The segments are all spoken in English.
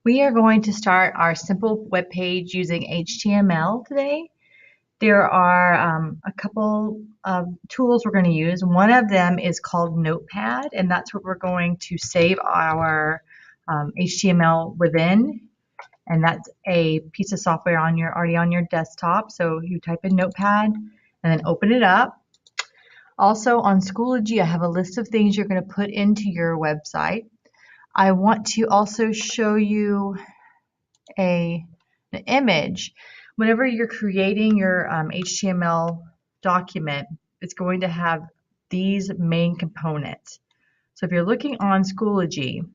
We are going to start our simple web page using HTML today. There are a couple of tools we're going to use. One of them is called Notepad, and that's what we're going to save our HTML within. And that's a piece of software already on your desktop. So you type in Notepad and then open it up. Also on Schoology, I have a list of things you're going to put into your website. I want to also show you an image. Whenever you're creating your HTML document, it's going to have these main components. So if you're looking on Schoology,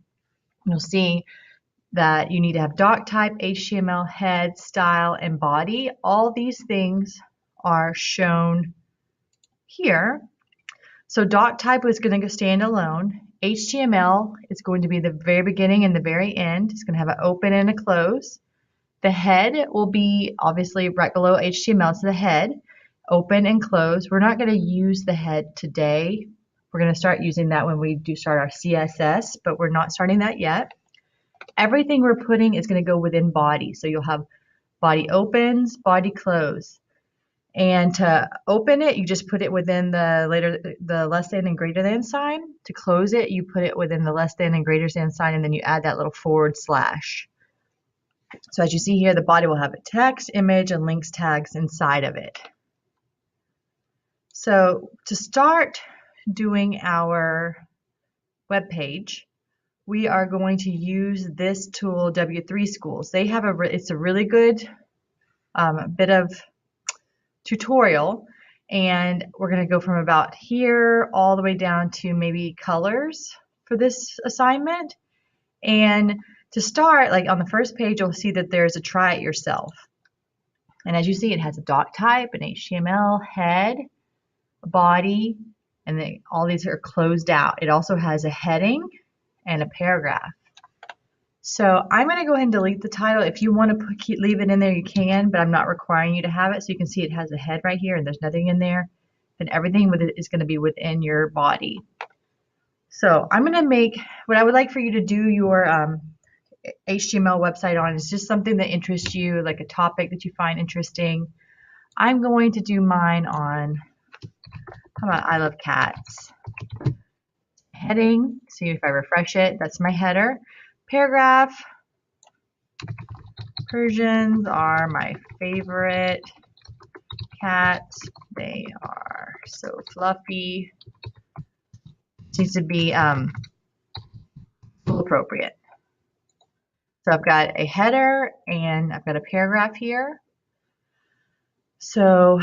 you'll see that you need to have doc type, HTML, head, style, and body. All these things are shown here. So doc type is going to stand alone. HTML is going to be the very beginning and the very end. It's going to have an open and a close. The head will be obviously right below HTML, so the head, open and close. We're not going to use the head today. We're going to start using that when we do start our CSS, but we're not starting that yet. Everything we're putting is going to go within body. So you'll have body opens, body close. And to open it, you just put it within the less than and greater than sign. To close it, you put it within the less than and greater than sign, and then you add that little / So as you see here, the body will have a text, image, and links tags inside of it. So to start doing our web page, we are going to use this tool, W3 Schools. They have it's a really good bit of tutorial, and we're going to go from about here all the way down to maybe colors for this assignment. And to start, like on the first page, you'll see that there's a try it yourself. And as you see, it has a doc type, an HTML, head, a body, and all these are closed out. It also has a heading and a paragraph. So I'm going to go ahead and delete the title. If you want to leave it in there, you can, but I'm not requiring you to have it. So you can see it has a head right here and there's nothing in there. Then everything with it is going to be within your body. So I'm going to make, what I would like for you to do your HTML website on is just something that interests you, like a topic that you find interesting. I'm going to do mine on, how about I love cats. Heading, see if I refresh it, that's my header. Paragraph, Persians are my favorite cats. They are so fluffy. Needs to be appropriate. So I've got a header and I've got a paragraph here. So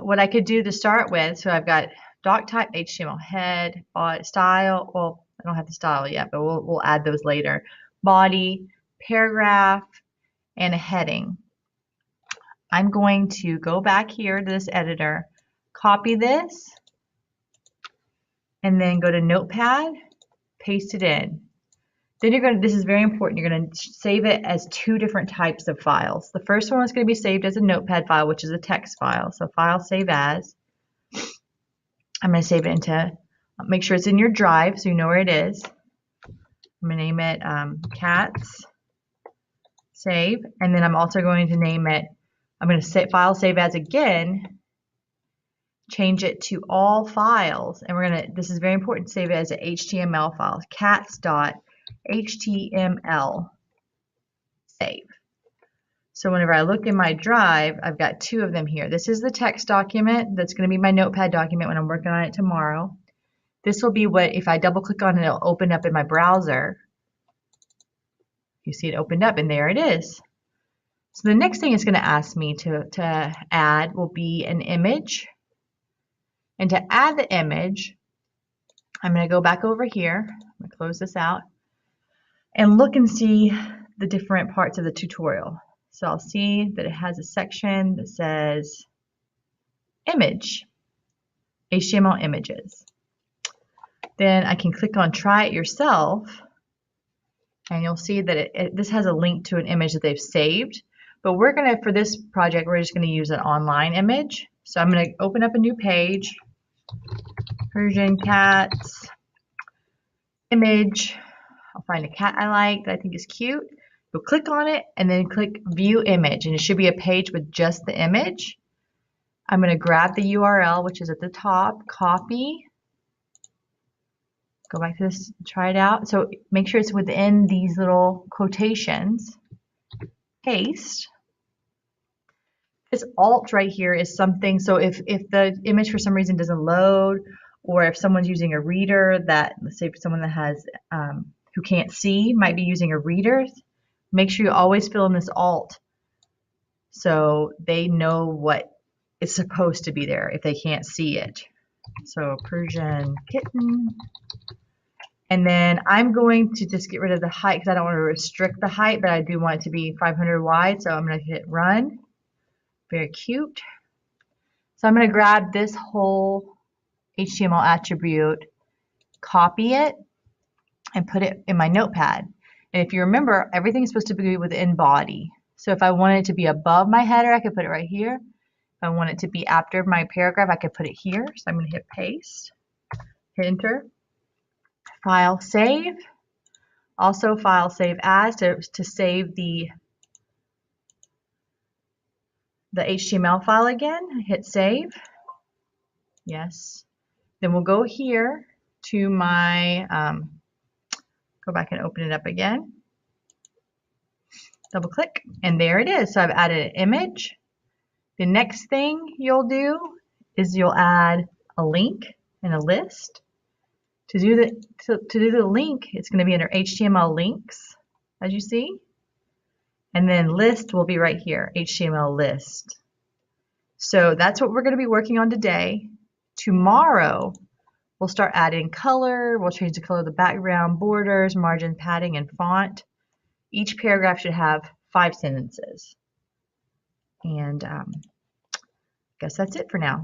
what I could do to start with, so I've got doc type, HTML, head, body, style. Well, I don't have the style yet, but we'll add those later. Body, paragraph, and a heading. I'm going to go back here to this editor, copy this, and then go to Notepad, paste it in. Then you're going to, this is very important, you're going to save it as two different types of files. The first one is going to be saved as a Notepad file, which is a text file. So file, save as. I'm going to save it into, make sure it's in your drive so you know where it is. I'm going to name it cats, save, and then I'm also going to name it, I'm going to file, save as again, change it to all files, and we're going to, this is very important, save it as an HTML file, cats.html, save. So whenever I look in my drive, I've got two of them here. This is the text document. That's going to be my Notepad document when I'm working on it tomorrow. This will be what, if I double click on it, it'll open up in my browser. You see it opened up, and there it is. So the next thing it's going to ask me to add will be an image. And to add the image, I'm going to go back over here. I'm going to close this out and look and see the different parts of the tutorial. So I'll see that it has a section that says image, HTML images. Then I can click on try it yourself, and you'll see that this has a link to an image that they've saved. But we're going to, for this project, we're just going to use an online image. So I'm going to open up a new page, Persian cats, image. I'll find a cat I like that I think is cute. You'll click on it and then click View Image, and it should be a page with just the image. I'm going to grab the URL, which is at the top, copy, go back to this, try it out. So make sure it's within these little quotations, paste. This alt right here is something, so if the image for some reason doesn't load, or if someone's using a reader that, let's say someone that has, who can't see might be using a reader, make sure you always fill in this alt so they know what is supposed to be there if they can't see it. So Persian kitten. And then I'm going to just get rid of the height because I don't want to restrict the height, but I do want it to be 500 wide. So I'm going to hit run. Very cute. So I'm going to grab this whole HTML attribute, copy it, and put it in my notepad. And if you remember, everything's supposed to be within body. So if I want it to be above my header, I could put it right here. If I want it to be after my paragraph, I could put it here. So I'm going to hit paste, hit enter, file save. Also file save as to save the HTML file again. Hit save. Yes. Then we'll go here to my, go back and open it up again. Double click, and there it is. So I've added an image. The next thing you'll do is you'll add a link and a list. To do the link, it's going to be under HTML links, as you see. And then list will be right here, HTML list. So that's what we're going to be working on today. Tomorrow, we'll start adding color. We'll change the color of the background, borders, margin, padding, and font. Each paragraph should have 5 sentences. And I guess that's it for now.